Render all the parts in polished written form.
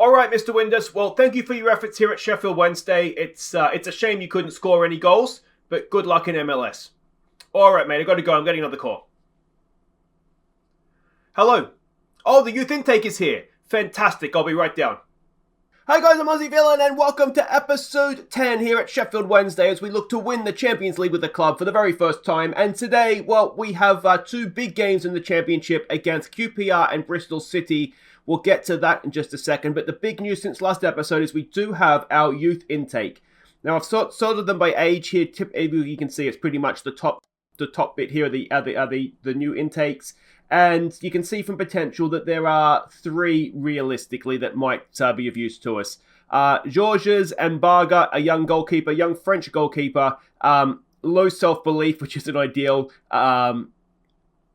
All right, Mr. Windus. Well, thank you for your efforts here at Sheffield Wednesday. It's a shame you couldn't score any goals, but good luck in MLS. All right, mate. I've got to go. I'm getting another call. Hello. Oh, the youth intake is here. Fantastic. I'll be right down. Hi guys, I'm Aussie Villain and welcome to episode 10 here at Sheffield Wednesday as we look to win the Champions League with the club for the very first time. And today, well, we have two big games in the Championship against QPR and Bristol City. We'll get to that in just a second, but the big news since last episode is we do have our youth intake. Now, I've sorted them by age here. You can see it's pretty much the top bit here are the new intakes. And you can see from potential that there are three, realistically, that might be of use to us. Georges Mbarga, a young goalkeeper, young French goalkeeper. Low self-belief, which isn't ideal.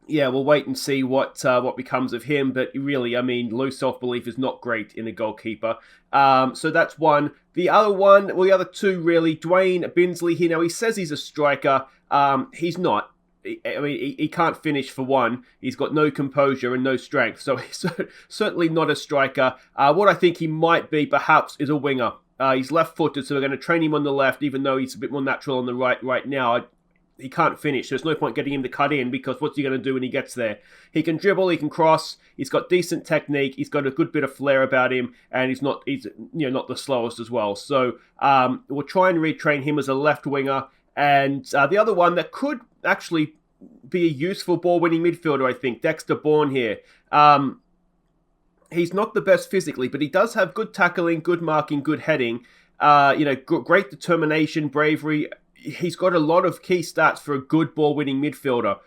We'll wait and see what becomes of him. But really, I mean, low self-belief is not great in a goalkeeper. So that's one. The other two, really. Dwayne Binsley here. Now, he says he's a striker. He's not. I mean, he can't finish for one. He's got no composure and no strength. So he's certainly not a striker. What I think he might be, perhaps, is a winger. He's left-footed, so we're going to train him on the left, even though he's a bit more natural on the right now. He can't finish. There's no point getting him to cut in because what's he going to do when he gets there? He can dribble, he can cross, he's got decent technique, he's got a good bit of flair about him, and he's not the slowest as well. So we'll try and retrain him as a left winger. And the other one that could actually be a useful ball-winning midfielder, I think, Dexter Bourne here. He's not the best physically, but he does have good tackling, good marking, good heading. Great determination, bravery. He's got a lot of key stats for a good ball-winning midfielder.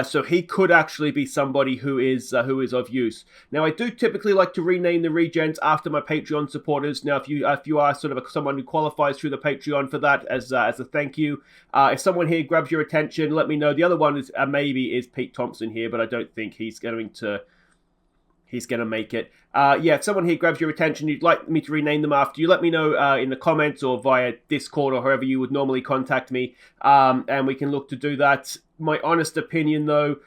So he could actually be somebody who is of use. Now, I do typically like to rename the regens after my Patreon supporters. Now, if you are sort of someone who qualifies through the Patreon for that as a thank you, if someone here grabs your attention, let me know. The other one is maybe Pete Thompson here, but I don't think he's going to make it. If someone here grabs your attention, you'd like me to rename them after you, let me know in the comments or via Discord or however you would normally contact me, and we can look to do that. My honest opinion, though,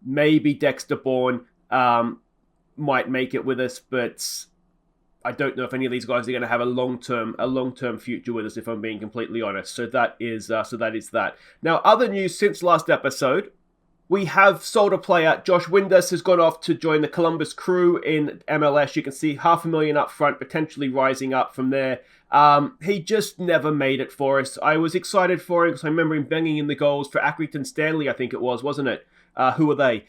maybe Dexter Bourne might make it with us, but I don't know if any of these guys are going to have a long-term future with us, if I'm being completely honest. So that is that. Now, other news since last episode. We have sold a player. Josh Windus has gone off to join the Columbus Crew in MLS. You can see $500,000 up front, potentially rising up from there. He just never made it for us. I was excited for him because I remember him banging in the goals for Accrington Stanley, I think it was, wasn't it? Who are they?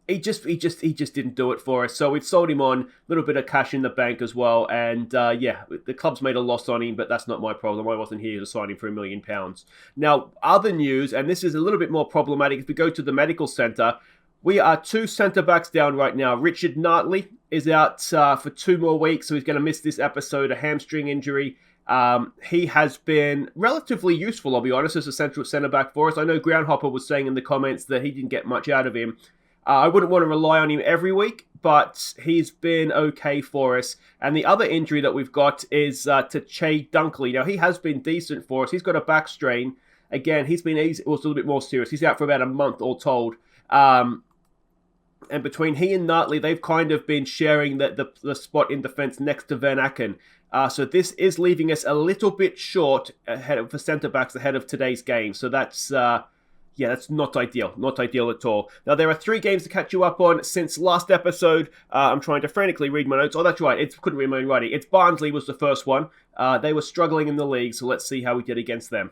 He just didn't do it for us. So we've sold him on, a little bit of cash in the bank as well. And the club's made a loss on him, but that's not my problem. I wasn't here to sign him for £1 million. Now, other news, and this is a little bit more problematic. If we go to the medical centre, we are two centre-backs down right now. Richard Nartley is out for 2 more weeks, so he's going to miss this episode, a hamstring injury. He has been relatively useful, I'll be honest, as a central centre-back for us. I know Groundhopper was saying in the comments that he didn't get much out of him. I wouldn't want to rely on him every week, but he's been okay for us. And the other injury that we've got is to Che Dunkley. Now, he has been decent for us. He's got a back strain. Again, it was a little bit more serious. He's out for about a month, all told. And between he and Nartley, they've kind of been sharing the spot in defence next to Van Aken. So this is leaving us a little bit short for centre-backs ahead of today's game. So that's not ideal. Not ideal at all. Now, there are 3 games to catch you up on since last episode. I'm trying to frantically read my notes. Oh, that's right. Couldn't read my own writing. It's Barnsley was the first one. They were struggling in the league, so let's see how we did against them.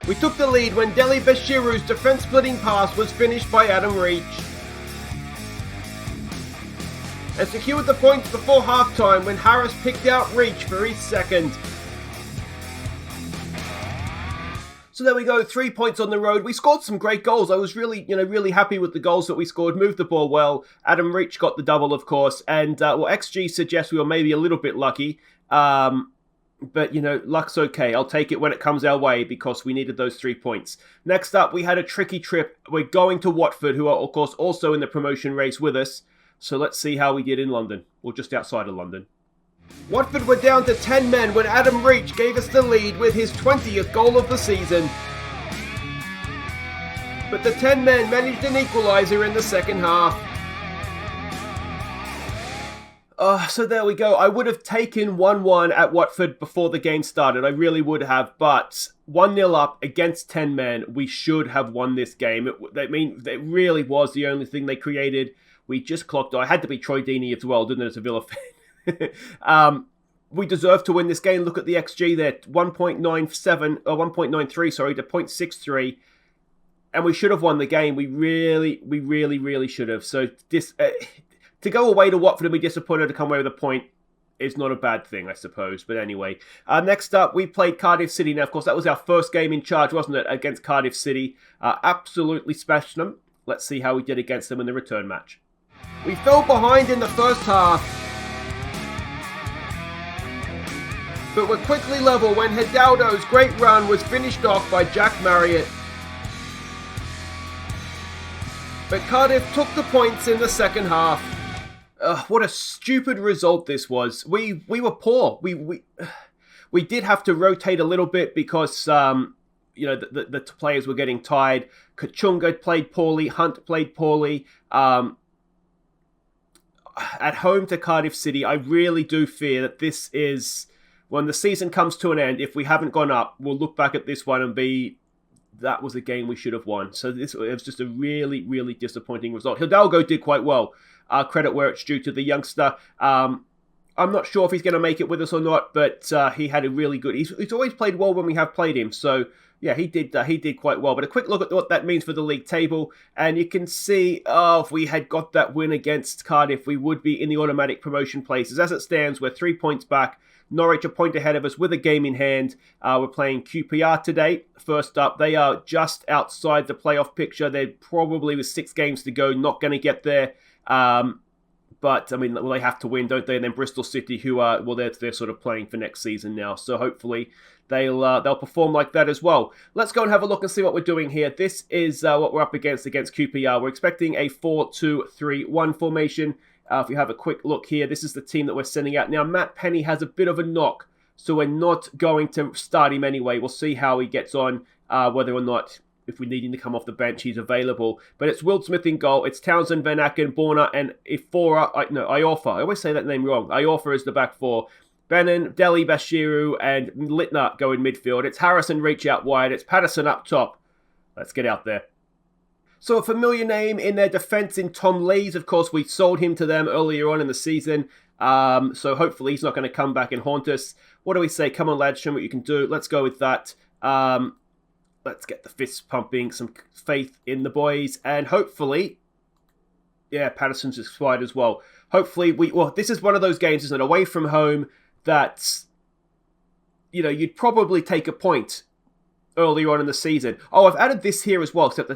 We took the lead when Deli Bashiru's defence-splitting pass was finished by Adam Reach. And secured the points before half-time when Harris picked out Reach for his second. So there we go, 3 points on the road. We scored some great goals. I was really happy with the goals that we scored. Moved the ball well. Adam Reach got the double, of course. And, XG suggests we were maybe a little bit lucky. But, luck's okay. I'll take it when it comes our way because we needed those 3 points. Next up, we had a tricky trip. We're going to Watford, who are, of course, also in the promotion race with us. So let's see how we did in London, or just outside of London. Watford were down to 10 men when Adam Reach gave us the lead with his 20th goal of the season. But the 10 men managed an equaliser in the second half. So there we go. I would have taken 1-1 at Watford before the game started. I really would have. But 1-0 up against 10 men, we should have won this game. It really was the only thing they created. We just clocked. I had to be Troy Deeney as well, didn't it, as a Villa fan? We deserve to win this game. Look at the XG there. 1.97, or 1.93, sorry, to 0.63. And we should have won the game. We really should have. So this... to go away to Watford and be disappointed to come away with a point is not a bad thing, I suppose. But anyway, next up, we played Cardiff City. Now, of course, that was our first game in charge, wasn't it, against Cardiff City. Absolutely smashed them. Let's see how we did against them in the return match. We fell behind in the first half, but were quickly level when Hidalgo's great run was finished off by Jack Marriott. But Cardiff took the points in the second half. What a stupid result this was. We were poor. We did have to rotate a little bit because the players were getting tired. Kachunga played poorly. Hunt played poorly. At home to Cardiff City, I really do fear that this is, when the season comes to an end, if we haven't gone up, we'll look back at this one and be, that was a game we should have won. So it was just a really disappointing result. Hidalgo did quite well. Credit where it's due to the youngster. I'm not sure if he's going to make it with us or not, but he had a really good... He's always played well when we have played him. So yeah, he did quite well. But a quick look at what that means for the league table, and you can see, if we had got that win against Cardiff, we would be in the automatic promotion places. As it stands, we're 3 points back. Norwich a point ahead of us with a game in hand. We're playing QPR today. First up, they are just outside the playoff picture. They're probably, with 6 games to go, not going to get there. But, I mean, well, they have to win, don't they? And then Bristol City, who are, well, they're sort of playing for next season now. So hopefully they'll perform like that as well. Let's go and have a look and see what we're doing here. This is what we're up against QPR. We're expecting a 4-2-3-1 formation. If you have a quick look here, this is the team that we're sending out. Now, Matt Penny has a bit of a knock, so we're not going to start him anyway. We'll see how he gets on, whether or not, if we need him to come off the bench, he's available. But it's Will Smith in goal. It's Townsend, Van Aken, Borna, and Iorfa. I always say that name wrong. Iorfa is the back four. Bannon, Deli, Bashiru, and Littner go in midfield. It's Harrison reach out wide. It's Patterson up top. Let's get out there. So a familiar name in their defence in Tom Lees. Of course, we sold him to them earlier on in the season. So hopefully he's not going to come back and haunt us. What do we say? Come on, lads, show me what you can do. Let's go with that. Let's get the fists pumping, some faith in the boys, and hopefully, yeah, Patterson's expired as well. Hopefully, this is one of those games, isn't it, away from home, that, you'd probably take a point earlier on in the season. Oh, I've added this here as well, except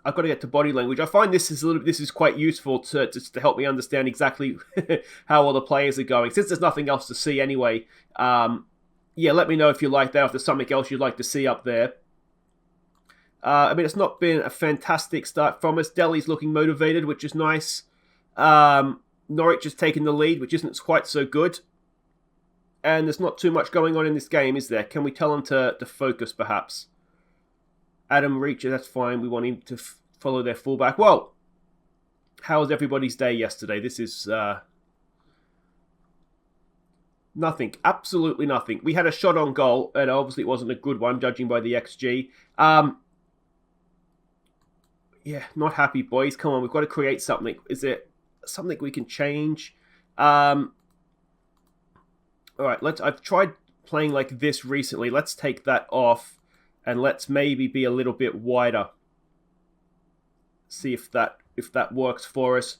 I've got to get to body language. I find this is quite useful to help me understand exactly how all the players are going, since there's nothing else to see anyway. Yeah, let me know if you like that, if there's something else you'd like to see up there. It's not been a fantastic start from us. Delhi's looking motivated, which is nice. Norwich has taken the lead, which isn't quite so good. And there's not too much going on in this game, is there? Can we tell them to focus, perhaps? Adam Reacher, that's fine. We want him to follow their fullback. Well, how was everybody's day yesterday? This is... nothing. Absolutely nothing. We had a shot on goal, and obviously it wasn't a good one, judging by the XG. Yeah, not happy, boys. Come on, we've got to create something. Is there something we can change? All right, I've tried playing like this recently. Let's take that off, and let's maybe be a little bit wider. See if that works for us.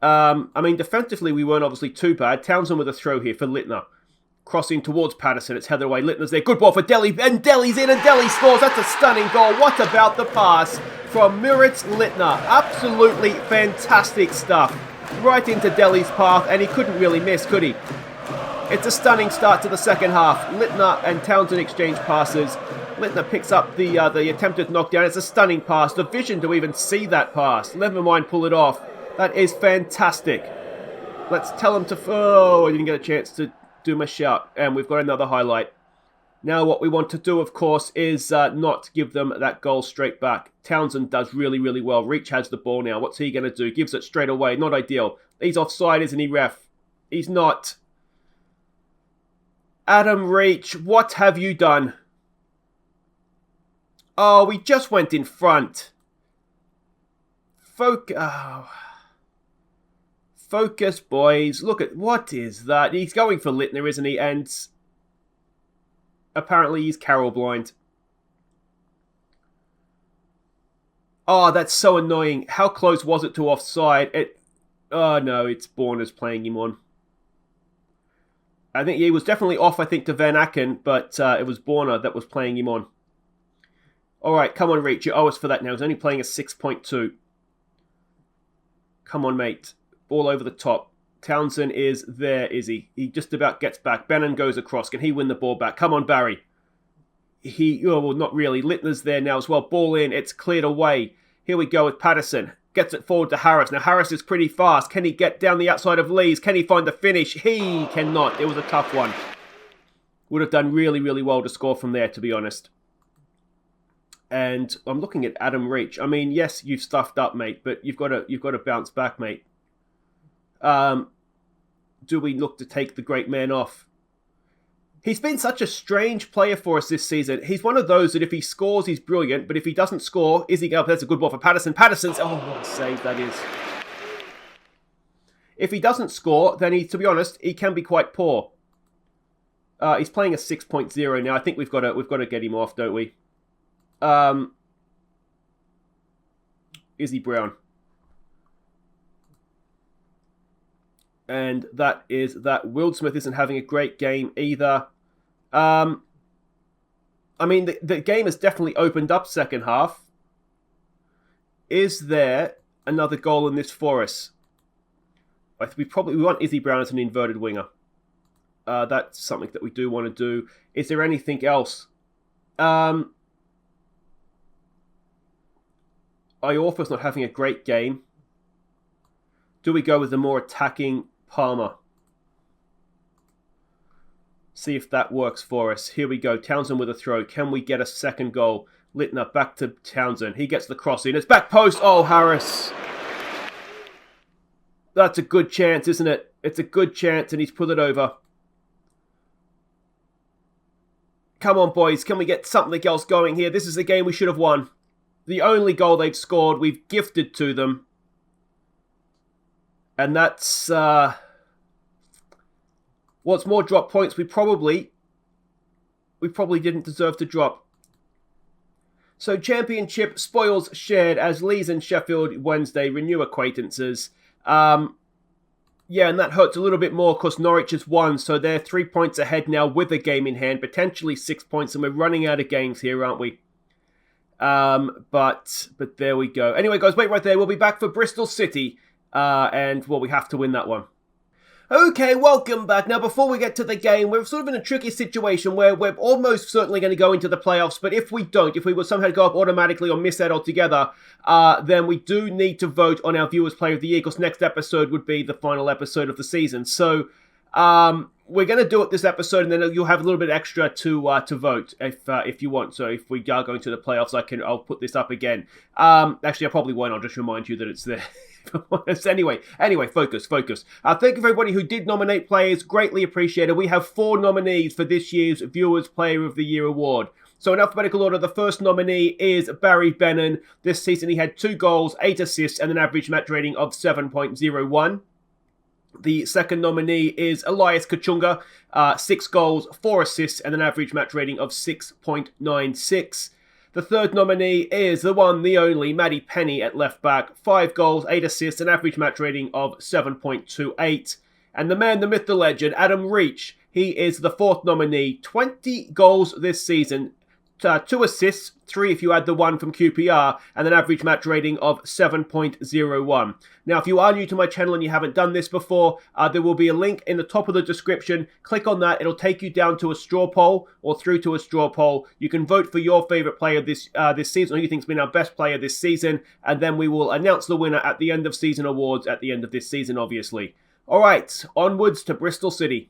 Defensively, we weren't obviously too bad. Townsend with a throw here for Littner. Crossing towards Patterson. It's headed away. Littner's there. Good ball for Deli. And Deli's in, and Deli scores. That's a stunning goal. What about the pass from Muritz Littner? Absolutely fantastic stuff. Right into Deli's path, and he couldn't really miss, could he? It's a stunning start to the second half. Littner and Townsend exchange passes. Littner picks up the attempted knockdown. It's a stunning pass. The vision to even see that pass. Never mind pull it off. That is fantastic. Let's tell him to... Oh, I didn't get a chance to do my shout. And we've got another highlight. Now what we want to do, of course, is not give them that goal straight back. Townsend does really, really well. Reach has the ball now. What's he going to do? Gives it straight away. Not ideal. He's offside, isn't he, ref? He's not. Adam Reach, what have you done? Oh, we just went in front. Focus, boys. Look at, what is that? He's going for Littner, isn't he? And apparently he's Carroll blind. Oh, that's so annoying. How close was it to offside? Oh no, it's Borner's playing him on. I think he was definitely off, I think, to Van Aken, but it was Borner that was playing him on. Alright, come on, Reach. You owe us for that now. He's only playing a 6.2. Come on, mate. Ball over the top. Townsend is there, is he? He just about gets back. Bannon goes across. Can he win the ball back? Come on, Barry. Well, not really. Littner's there now as well. Ball in. It's cleared away. Here we go with Patterson. Gets it forward to Harris. Now, Harris is pretty fast. Can he get down the outside of Lees? Can he find the finish? He cannot. It was a tough one. Would have done really, really well to score from there, to be honest. And I'm looking at Adam Reach. I mean, yes, you've stuffed up, mate, but you've got to bounce back, mate. Do we look to take the great man off? He's been such a strange player for us this season. He's one of those that if he scores, he's brilliant. But if he doesn't score, is he up? That's a good ball for Patterson. Patterson's... Oh, what a save that is. If he doesn't score, then to be honest, he can be quite poor. He's playing a 6.0 now. I think we've got to get him off, don't we? Izzy Brown. And that is that. Wildsmith isn't having a great game either. I mean, the game has definitely opened up second half. Is there another goal in this for us? We want Izzy Brown as an inverted winger. That's something that we do want to do. Is there anything else? Iorfa's not having a great game. Do we go with the more attacking Palmer? See if that works for us. Here we go. Townsend with a throw. Can we get a second goal? Littner back to Townsend. He gets the cross in. It's back post. Oh, Harris. That's a good chance, isn't it? It's a good chance, and he's put it over. Come on, boys. Can we get something else going here? This is the game we should have won. The only goal they've scored, we've gifted to them. And that's... what's more, drop points we probably didn't deserve to drop. So championship spoils shared as Leeds and Sheffield Wednesday renew acquaintances. Yeah, and that hurts a little bit more because Norwich has won, so they're 3 points ahead now with a game in hand, potentially 6 points, and we're running out of games here, aren't we? But there we go. Anyway, guys, wait right there. We'll be back for Bristol City, and well, we have to win that one. Okay, welcome back. Now, before we get to the game, we're sort of in a tricky situation where we're almost certainly going to go into the playoffs, but if we don't, if we will somehow go up automatically or miss out altogether, then we do need to vote on our Viewers Player of the Year, because next episode would be the final episode of the season. So, we're going to do it this episode, and then you'll have a little bit extra to vote if you want. So if we are going to the playoffs, I'll put this up again. Actually, I probably won't. I'll just remind you that it's there. Anyway, focus. Thank you for everybody who did nominate players. Greatly appreciated. We have 4 nominees for this year's Viewers Player of the Year award. So in alphabetical order, the first nominee is Barry Bannon. This season he had 2 goals, 8 assists, and an average match rating of 7.01. The second nominee is Elias Kachunga, 6 goals, 4 assists, and an average match rating of 6.96. The third nominee is the one, the only, Maddie Penny at left back, 5 goals, 8 assists, an average match rating of 7.28. And the man, the myth, the legend, Adam Reach, he is the fourth nominee, 20 goals this season, 2 assists, 3 if you add the 1 from QPR, and an average match rating of 7.01. Now, if you are new to my channel and you haven't done this before, there will be a link in the top of the description. Click on that. It'll take you down to a straw poll or through to a straw poll. You can vote for your favourite player this season, or who you think's been our best player this season, and then we will announce the winner at the end of season awards at the end of this season, obviously. All right, onwards to Bristol City.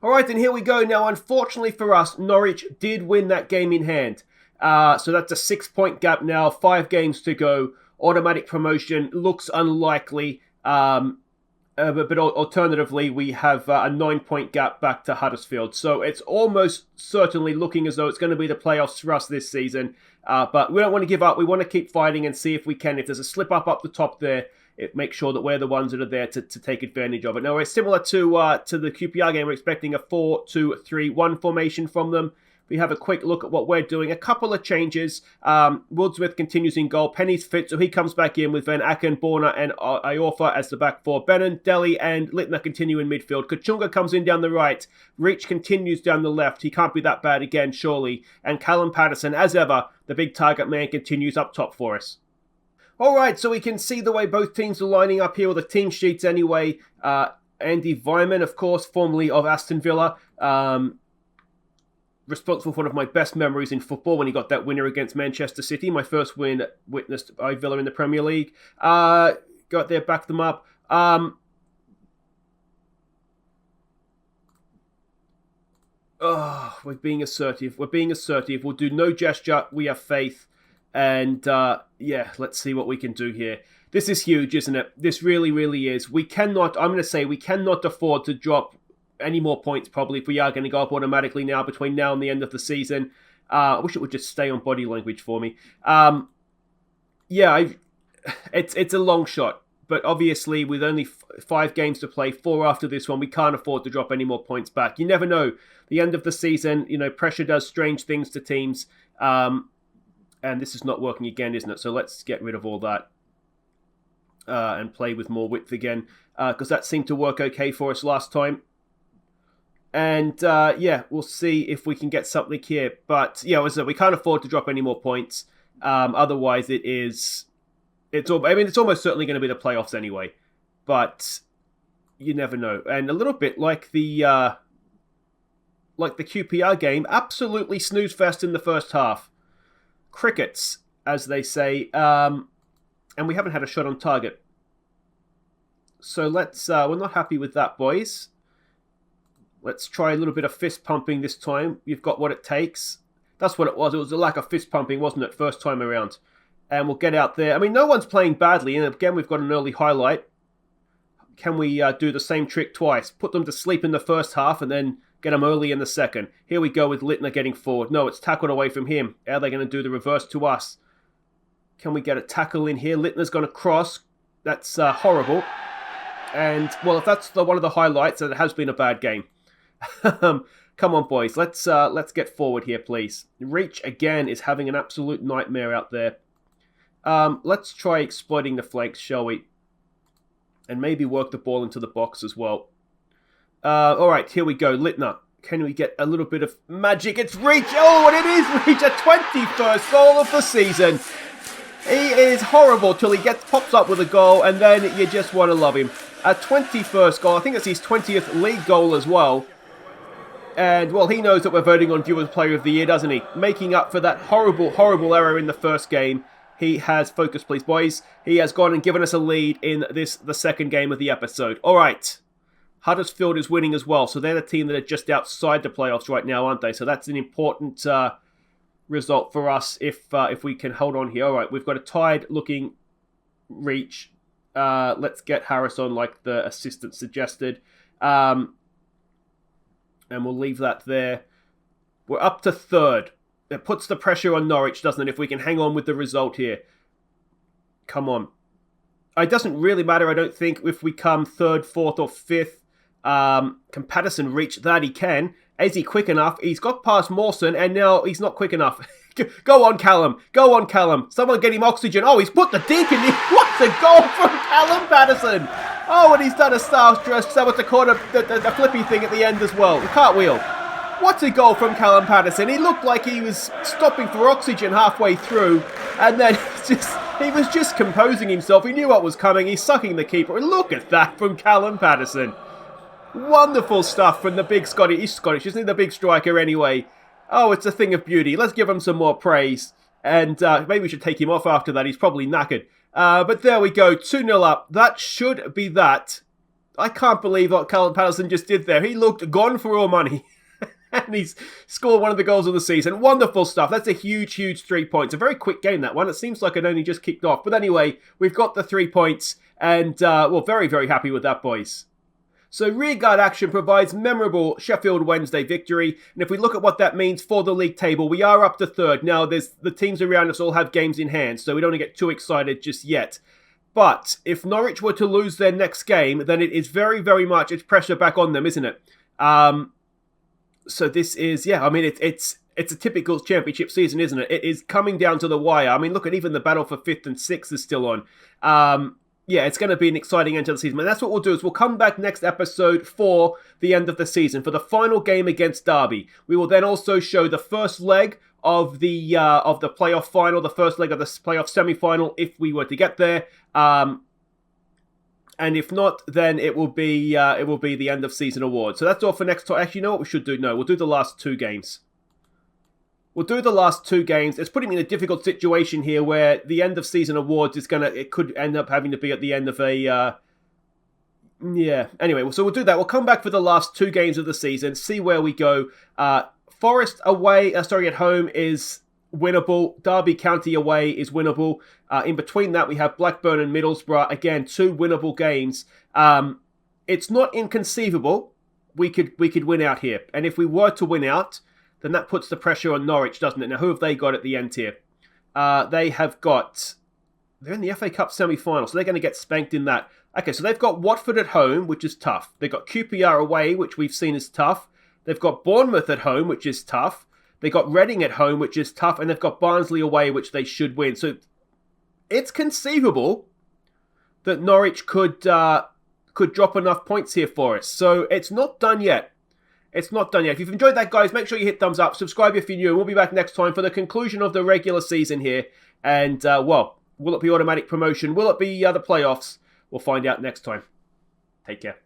All right, then here we go. Now, unfortunately for us, Norwich did win that game in hand. So that's a 6-point gap now, 5 games to go. Automatic promotion looks unlikely. But alternatively, we have a 9-point gap back to Huddersfield. So it's almost certainly looking as though it's going to be the playoffs for us this season. But we don't want to give up. We want to keep fighting and see if we can. If there's a slip up the top there, make sure that we're the ones that are there to take advantage of it. Now, it's similar to the QPR game. We're expecting a 4-2-3-1 formation from them. We have a quick look at what we're doing. A couple of changes. Wildsmith continues in goal. Penny's fit, so he comes back in with Van Aken, Borna, and Iorfa as the back four. Bennon, Deli, and Littner continue in midfield. Kachunga comes in down the right. Reach continues down the left. He can't be that bad again, surely. And Callum Patterson, as ever, the big target man, continues up top for us. All right, so we can see the way both teams are lining up here, with the team sheets anyway. Andy Vyman, of course, formerly of Aston Villa. Responsible for one of my best memories in football when he got that winner against Manchester City. My first win witnessed by Villa in the Premier League. Got there, backed them up. We're being assertive. We'll do no gesture. We have faith. And let's see what we can do here. This is huge, isn't it? This really, really is. We cannot afford to drop any more points, probably, if we are going to go up automatically now between now and the end of the season. I wish it would just stay on body language for me. It's a long shot, but obviously with only 5 games to play, 4 after this one, we can't afford to drop any more points back. You never know. The end of the season, pressure does strange things to teams, and this is not working again, isn't it? So let's get rid of all that and play with more width again, because that seemed to work okay for us last time. And, we'll see if we can get something here. But, as I said, we can't afford to drop any more points. Otherwise, it's almost certainly going to be the playoffs anyway. But you never know. And a little bit like the QPR game, absolutely snooze fest in the first half. Crickets, as they say. And we haven't had a shot on target. So we're not happy with that, boys. Let's try a little bit of fist pumping this time. You've got what it takes. That's what it was. It was a lack of fist pumping, wasn't it, first time around? And we'll get out there. I mean, no one's playing badly. And again, we've got an early highlight. Can we do the same trick twice? Put them to sleep in the first half and then get them early in the second. Here we go with Littner getting forward. No, it's tackled away from him. Are they going to do the reverse to us? Can we get a tackle in here? Littner's going to cross. That's horrible. And, well, if that's one of the highlights, then it has been a bad game. Come on, boys. Let's get forward here, please. Reach, again, is having an absolute nightmare out there. Let's try exploiting the flanks, shall we? And maybe work the ball into the box as well. All right, here we go. Littner. Can we get a little bit of magic? It's Reach. Oh, and it is Reach. A 21st goal of the season. He is horrible till he pops up with a goal, and then you just want to love him. A 21st goal. I think it's his 20th league goal as well. And, well, he knows that we're voting on Viewers Player of the Year, doesn't he? Making up for that horrible, horrible error in the first game. He has, focus please, boys. He has gone and given us a lead in the second game of the episode. All right. Huddersfield is winning as well. So they're the team that are just outside the playoffs right now, aren't they? So that's an important result for us if we can hold on here. All right, we've got a tied-looking Reach. Let's get Harris on like the assistant suggested. And we'll leave that there. We're up to third. It puts the pressure on Norwich, doesn't it, if we can hang on with the result here. Come on. It doesn't really matter, I don't think, if we come third, fourth, or fifth. Can Patterson reach that? He can. Is he quick enough? He's got past Mawson, and now he's not quick enough. Go on, Callum. Go on, Callum. Someone get him oxygen. Oh, he's put the deke in. What a goal from Callum Patterson. Oh, and he's done a star dress. So what's the flippy thing at the end as well. The cartwheel. What a goal from Callum Patterson. He looked like he was stopping for oxygen halfway through. And then he was just composing himself. He knew what was coming. He's sucking the keeper. And look at that from Callum Patterson. Wonderful stuff from the big Scottish. He's Scottish, isn't he? The big striker anyway. Oh, it's a thing of beauty. Let's give him some more praise. And maybe we should take him off after that. He's probably knackered. But there we go. 2-0 up. That should be that. I can't believe what Callum Patterson just did there. He looked gone for all money. And he's scored one of the goals of the season. Wonderful stuff. That's a huge, huge 3 points. A very quick game, that one. It seems like it only just kicked off. But anyway, we've got the 3 points. And, well, very, very happy with that, boys. So rearguard action provides memorable Sheffield Wednesday victory. And if we look at what that means for the league table, we are up to third. Now, the teams around us all have games in hand, so we don't get too excited just yet. But if Norwich were to lose their next game, then it is very, very much, it's pressure back on them, isn't it? So this is, yeah, I mean, it's a typical championship season, isn't it? It is coming down to the wire. I mean, look at even the battle for 5th and 6th is still on. Yeah, it's going to be an exciting end to the season. And that's what we'll do is we'll come back next episode for the end of the season, for the final game against Derby. We will then also show the first leg of the playoff final, the first leg of the playoff semi-final, if we were to get there. And if not, then it will be the end of season award. So that's all for next time. Actually, you know what we should do? No, we'll do the last 2 games. We'll do the last 2 games. It's putting me in a difficult situation here where the end of season awards is it could end up having to be at the end of a, yeah. Anyway, so we'll do that. We'll come back for the last 2 games of the season, see where we go. Forest at home is winnable. Derby County away is winnable. In between that, we have Blackburn and Middlesbrough. Again, 2 winnable games. It's not inconceivable we could win out here. And if we were to win out, then that puts the pressure on Norwich, doesn't it? Now, who have they got at the end here? They're in the FA Cup semi-final, so they're going to get spanked in that. Okay, so they've got Watford at home, which is tough. They've got QPR away, which we've seen is tough. They've got Bournemouth at home, which is tough. They've got Reading at home, which is tough. And they've got Barnsley away, which they should win. So it's conceivable that Norwich could drop enough points here for us. So it's not done yet. It's not done yet. If you've enjoyed that, guys, make sure you hit thumbs up. Subscribe if you're new. We'll be back next time for the conclusion of the regular season here. And, well, will it be automatic promotion? Will it be the playoffs? We'll find out next time. Take care.